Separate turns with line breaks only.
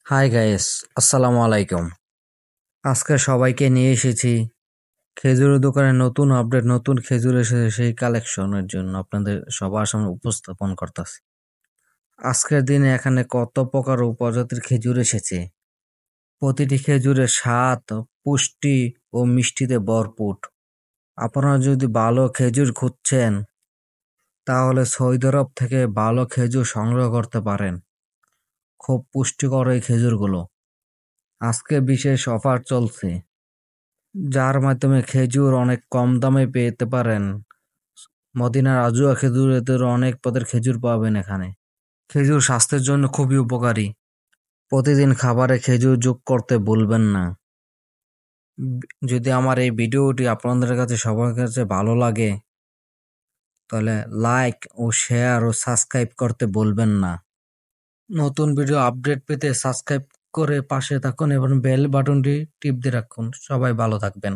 Hi guys, আসসালামু আলাইকুম। আজকে সবাইকে নিয়ে এসেছি খেজুরের দোকানে নতুন আপডেট, নতুন খেজুর এসেছে সেই কালেকশনের জন্য আপনাদের সবার সামনে উপস্থাপন করতেছি। আজকের দিনে এখানে কত প্রকার ও প্রজাতির খেজুর এসেছে। প্রতিটি খেজুরের স্বাদ, পুষ্টি ও মিষ্টিতে ভরপুর। আপনারা যদি ভালো খেজুর খুঁজছেন তাহলে সৌদি আরব থেকে ভালো খেজুর সংগ্রহ করতে পারেন। খুব পুষ্টিকর এই খেজুরগুলো। আজকে বিশেষ অফার চলছে, যার মাধ্যমে খেজুর অনেক কম দামে পেতে পারেন। মদিনার আজুয়া খেজুরের অনেক পদের খেজুর পাবেন এখানে। খেজুর স্বাস্থ্যের জন্য খুবই উপকারী। প্রতিদিন খাবারে খেজুর যোগ করতে ভুলবেন না। যদি আমার এই ভিডিওটি আপনাদের কাছে সবার কাছে ভালো লাগে তাহলে লাইক ও শেয়ার ও সাবস্ক্রাইব করতে ভুলবেন না। নতুন ভিডিও আপডেট পেতে সাবস্ক্রাইব করে পাশে থাকুন এবং বেল বাটনটি টিপ দিয়ে রাখুন। সবাই ভালো থাকবেন।